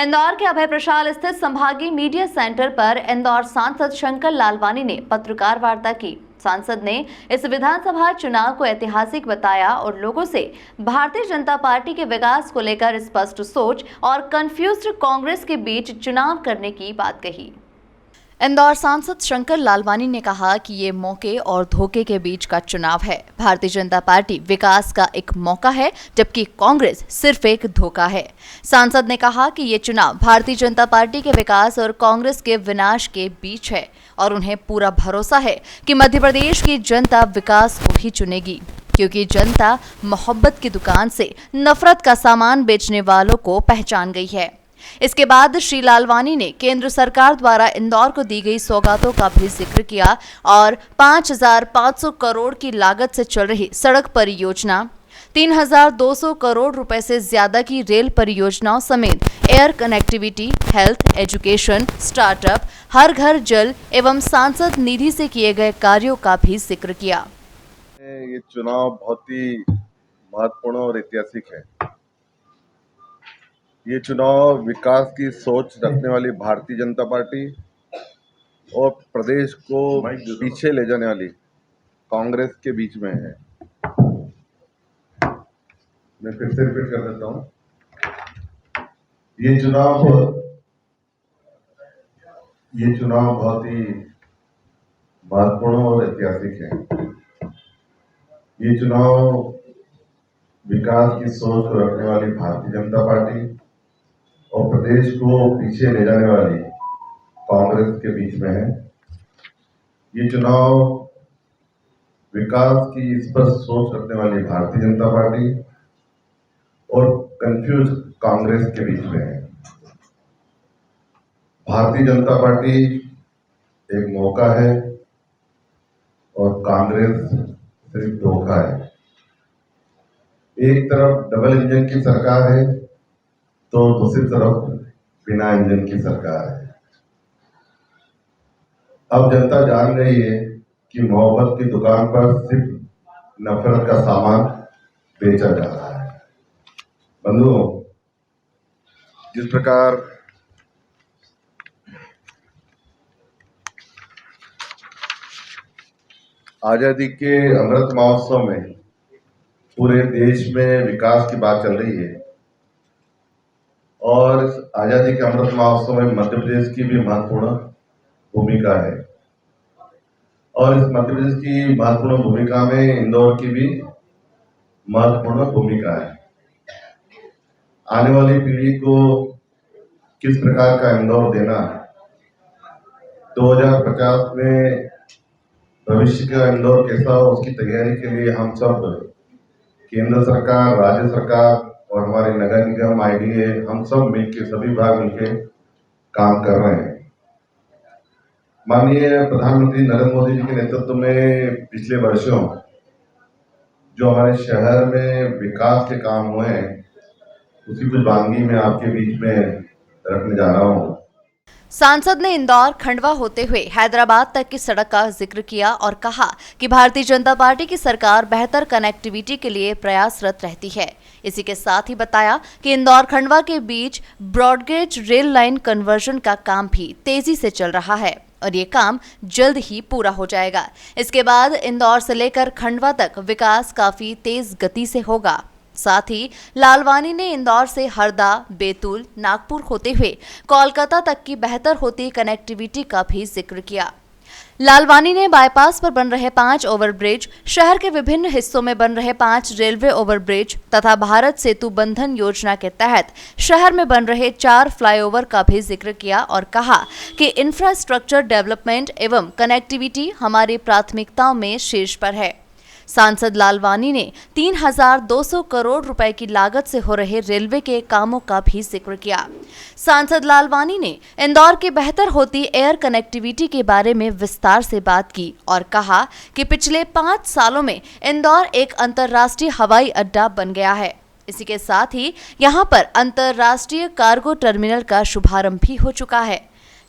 इंदौर के अभय प्रशाल स्थित संभागीय मीडिया सेंटर पर इंदौर सांसद शंकर लालवानी ने पत्रकार वार्ता की। सांसद ने इस विधानसभा चुनाव को ऐतिहासिक बताया और लोगों से भारतीय जनता पार्टी के विकास को लेकर स्पष्ट सोच और कंफ्यूज्ड कांग्रेस के बीच चुनाव करने की बात कही। इंदौर सांसद शंकर लालवानी ने कहा कि ये मौके और धोखे के बीच का चुनाव है। भारतीय जनता पार्टी विकास का एक मौका है, जबकि कांग्रेस सिर्फ एक धोखा है। सांसद ने कहा कि ये चुनाव भारतीय जनता पार्टी के विकास और कांग्रेस के विनाश के बीच है और उन्हें पूरा भरोसा है कि मध्य प्रदेश की जनता विकास को ही चुनेगी, क्योंकि जनता मोहब्बत की दुकान से नफरत का सामान बेचने वालों को पहचान गई है। इसके बाद श्री लालवानी ने केंद्र सरकार द्वारा इंदौर को दी गई सौगातों का भी जिक्र किया और 5,500 करोड़ की लागत से चल रही सड़क परियोजना, 3,200 करोड़ रुपए से ज्यादा की रेल परियोजनाओं समेत air connectivity, health, education, startup, हर घर जल एवं सांसद निधि से किए गए कार्यों का भी जिक्र किया। ये चुनाव बहुत ही महत्वपूर्ण और ऐतिहासिक है। ये चुनाव विकास की सोच रखने वाली भारतीय जनता पार्टी और प्रदेश को पीछे ले जाने वाली कांग्रेस के बीच में है। मैं फिर से रिपीट कर देता हूँ, ये चुनाव बहुत ही महत्वपूर्ण और ऐतिहासिक है। ये चुनाव विकास की सोच को रखने वाली भारतीय जनता पार्टी और प्रदेश को पीछे ले जाने वाली कांग्रेस के बीच में है। ये चुनाव विकास की स्पष्ट सोच रखने वाली भारतीय जनता पार्टी और कंफ्यूज कांग्रेस के बीच में है। भारतीय जनता पार्टी एक मौका है और कांग्रेस सिर्फ धोखा है। एक तरफ डबल इंजन की सरकार है तो दूसरी तरफ बिना इंजन की सरकार है। अब जनता जान गई है कि मोहब्बत की दुकान पर सिर्फ नफरत का सामान बेचा जा रहा है। बंधुओं, जिस प्रकार आजादी के अमृत महोत्सव में पूरे देश में विकास की बात चल रही है और इस आजादी के अमृत महोत्सव में मध्य प्रदेश की भी महत्वपूर्ण भूमिका है और इस मध्य प्रदेश की महत्वपूर्ण भूमिका में इंदौर की भी महत्वपूर्ण भूमिका है। आने वाली पीढ़ी को किस प्रकार का इंदौर देना, 2050 में भविष्य का इंदौर कैसा हो, उसकी तैयारी के लिए हम सब केंद्र सरकार, राज्य सरकार और हमारे नगर निगम, IDA, हम सब मिलकर, सभी विभाग मिलकर काम कर रहे हैं। माननीय प्रधानमंत्री नरेंद्र मोदी जी के नेतृत्व में पिछले वर्षों जो हमारे शहर में विकास के काम हुए हैं, उसी कुछ वानगी में आपके बीच में रखने जा रहा हूँ। सांसद ने इंदौर खंडवा होते हुए हैदराबाद तक की सड़क का जिक्र किया और कहा कि भारतीय जनता पार्टी की सरकार बेहतर कनेक्टिविटी के लिए प्रयासरत रहती है। इसी के साथ ही बताया कि इंदौर खंडवा के बीच ब्रॉडगेज रेल लाइन कन्वर्जन का काम भी तेजी से चल रहा है और ये काम जल्द ही पूरा हो जाएगा। इसके बाद इंदौर से लेकर खंडवा तक विकास काफी तेज गति से होगा। साथ ही लालवानी ने इंदौर से हरदा, बैतूल, नागपुर होते हुए कोलकाता तक की बेहतर होती कनेक्टिविटी का भी जिक्र किया। लालवानी ने बाईपास पर बन रहे 5 ओवरब्रिज, शहर के विभिन्न हिस्सों में बन रहे 5 रेलवे ओवरब्रिज तथा भारत सेतु बंधन योजना के तहत शहर में बन रहे 4 फ्लाईओवर का भी जिक्र किया और कहा कि इंफ्रास्ट्रक्चर डेवलपमेंट एवं कनेक्टिविटी हमारी प्राथमिकताओं में शीर्ष पर है। सांसद लालवानी ने 3,200 करोड़ रुपए की लागत से हो रहे रेलवे के कामों का भी जिक्र किया। सांसद लालवानी ने इंदौर की बेहतर होती एयर कनेक्टिविटी के बारे में विस्तार से बात की और कहा कि पिछले 5 सालों में इंदौर एक अंतर्राष्ट्रीय हवाई अड्डा बन गया है। इसी के साथ ही यहां पर अंतर्राष्ट्रीय कार्गो टर्मिनल का शुभारंभ भी हो चुका है।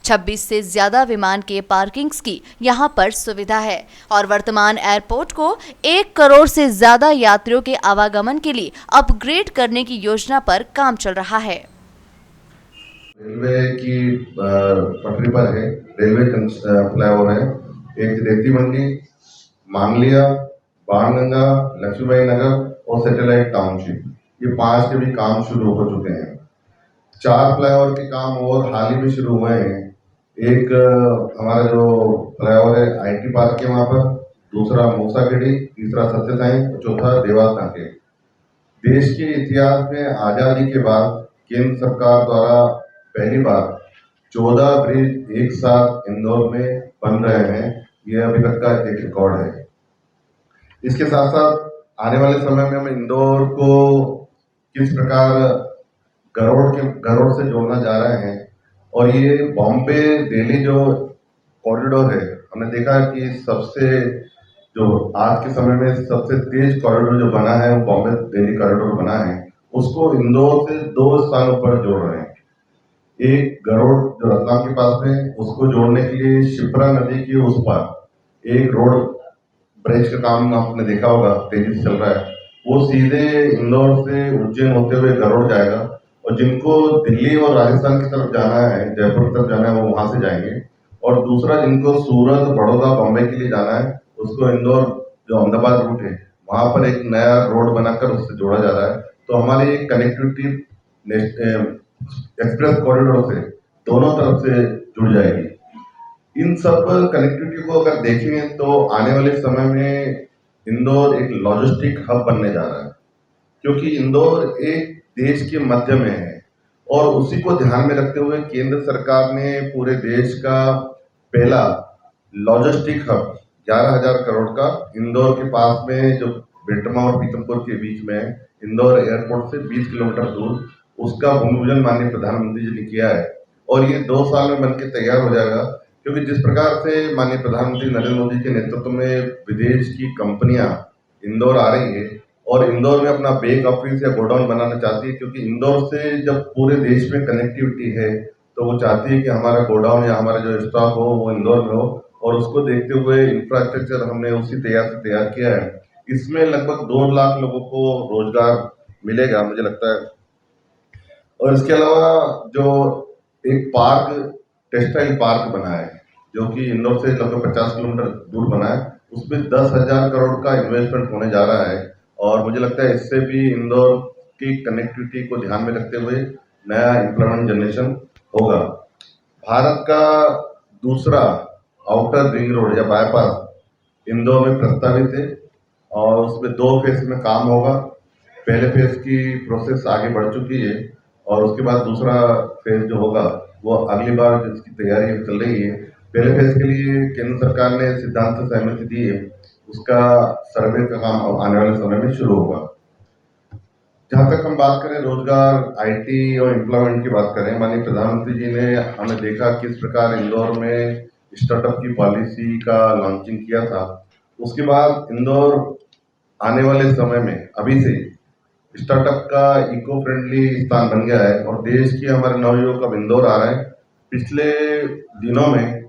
26 से ज्यादा विमान के पार्किंग्स की यहां पर सुविधा है और वर्तमान एयरपोर्ट को 1 करोड़ से ज्यादा यात्रियों के आवागमन के लिए अपग्रेड करने की योजना पर काम चल रहा है। रेलवे की पटरी पर है, रेलवे फ्लाईओवर है, एक रेती मंडी, मांगलिया, बाणगंगा, लक्ष्मीबाई नगर और सैटेलाइट टाउनशिप, ये 5 के भी काम शुरू हो चुके हैं। 4 फ्लाईओवर के काम और हाल ही में शुरू हुए हैं। एक हमारा जो फ्लाईओवर है आईटी पार्क के वहां पर, दूसरा मूसाखेड़ी, तीसरा सत्य साई, चौथा देवास नाके। देश के इतिहास में आजादी के बाद केंद्र सरकार द्वारा पहली बार 14 ब्रिज एक साथ इंदौर में बन रहे हैं। यह अभी तक का एक रिकॉर्ड है। इसके साथ साथ आने वाले समय में हम इंदौर को किस प्रकार गरोड़ से जोड़ना जा रहे हैं, और ये बॉम्बे दिल्ली जो कॉरिडोर है, हमने देखा कि सबसे जो आज के समय में सबसे तेज कॉरिडोर जो बना है वो बॉम्बे दिल्ली कॉरिडोर बना है, उसको इंदौर से 2 स्थानों पर जोड़ रहे हैं। एक गरोड़ जो रतलाम के पास में, उसको जोड़ने के लिए शिप्रा नदी के उस पार एक रोड ब्रिज का काम आपने देखा होगा, तेजी से चल रहा है। वो सीधे इंदौर से उज्जैन होते हुए गरोड़ जाएगा, और जिनको दिल्ली और राजस्थान की तरफ जाना है, जयपुर की तरफ जाना है, वो वहां से जाएंगे। और दूसरा जिनको सूरत, बड़ौदा, बॉम्बे के लिए जाना है, उसको इंदौर जो अहमदाबाद रूट है, वहां पर एक नया रोड बनाकर उससे जोड़ा जा रहा है। तो हमारी एक कनेक्टिविटी एक्सप्रेस कॉरिडोर से दोनों तरफ से जुड़ जाएगी। इन सब कनेक्टिविटी को अगर देखें तो आने वाले समय में इंदौर एक लॉजिस्टिक हब बनने जा रहा है, क्योंकि इंदौर एक देश के मध्य में है, और उसी को ध्यान में रखते हुए केंद्र सरकार ने पूरे देश का पहला लॉजिस्टिक हब 11,000 करोड़ का इंदौर के पास में, जो बेटमा और पीतमपुर के बीच में इंदौर एयरपोर्ट से 20 किलोमीटर दूर, उसका भूमि पूजन माननीय प्रधानमंत्री जी ने किया है। और ये 2 साल में बनके तैयार हो जाएगा, क्योंकि जिस प्रकार से माननीय प्रधानमंत्री नरेंद्र मोदी के नेतृत्व में विदेश की कंपनियां इंदौर आ रही है, और इंदौर में अपना बेक ऑफिस या गोडाउन बनाना चाहती है, क्योंकि इंदौर से जब पूरे देश में कनेक्टिविटी है तो वो चाहती है कि हमारा गोडाउन या हमारा जो स्टॉक हो वो इंदौर में हो, और उसको देखते हुए इंफ्रास्ट्रक्चर हमने उसी तैयार किया है। इसमें लगभग 2 लाख लोगों को रोजगार मिलेगा मुझे लगता है। और इसके अलावा जो एक पार्क, टेक्सटाइल पार्क बना है, जो कि इंदौर से लगभग 50 किलोमीटर दूर बना है, उसमें 10,000 करोड़ का इन्वेस्टमेंट होने जा रहा है। और मुझे लगता है इससे भी इंदौर की कनेक्टिविटी को ध्यान में रखते हुए नया एम्प्लॉयमेंट जनरेशन होगा। भारत का दूसरा आउटर रिंग रोड या बाईपास इंदौर में प्रस्तावित है, और उसमें 2 फेज में काम होगा। पहले फेज की प्रोसेस आगे बढ़ चुकी है, और उसके बाद दूसरा फेज जो होगा वो अगली बार जिसकी तैयारी चल रही है। पहले फेज के लिए केंद्र सरकार ने सिद्धांत सहमति दी है, उसका सर्वे का काम आने वाले समय में शुरू होगा। जहां तक हम बात करें रोजगार, आईटी और एम्प्लॉयमेंट की बात करें, माननीय प्रधानमंत्री जी ने, हमने देखा किस प्रकार इंदौर में स्टार्टअप की पॉलिसी का लॉन्चिंग किया था। उसके बाद इंदौर आने वाले समय में अभी से स्टार्टअप का इको फ्रेंडली स्थान बन गया है, और देश के हमारे नवयुवक अब इंदौर आ रहे हैं। पिछले दिनों में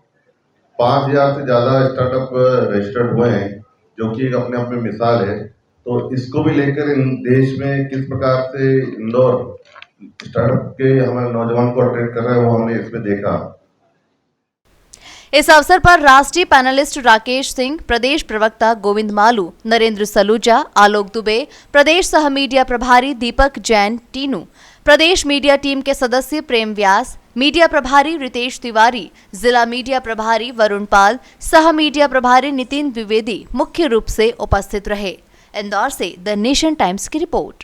5,000 से ज्यादा स्टार्टअप रजिस्टर्ड हुए हैं, जो कि एक अपने आप में मिसाल है। तो इसको भी लेकर इन देश में किस प्रकार से इंदौर स्टार्टअप के हमारे नौजवान को अट्रैक्ट कर रहा है, वो हमने इसमें देखा। इस अवसर पर राष्ट्रीय पैनलिस्ट राकेश सिंह, प्रदेश प्रवक्ता गोविंद मालू, नरेंद्र सलूजा, आलोक दुबे, प्रदेश सह मीडिया प्रभारी दीपक जैन टीनू, प्रदेश मीडिया टीम के सदस्य प्रेम व्यास, मीडिया प्रभारी रितेश तिवारी, जिला मीडिया प्रभारी वरुण पाल, सह मीडिया प्रभारी नितिन द्विवेदी मुख्य रूप से उपस्थित रहे। इंदौर से द नेशन टाइम्स की रिपोर्ट।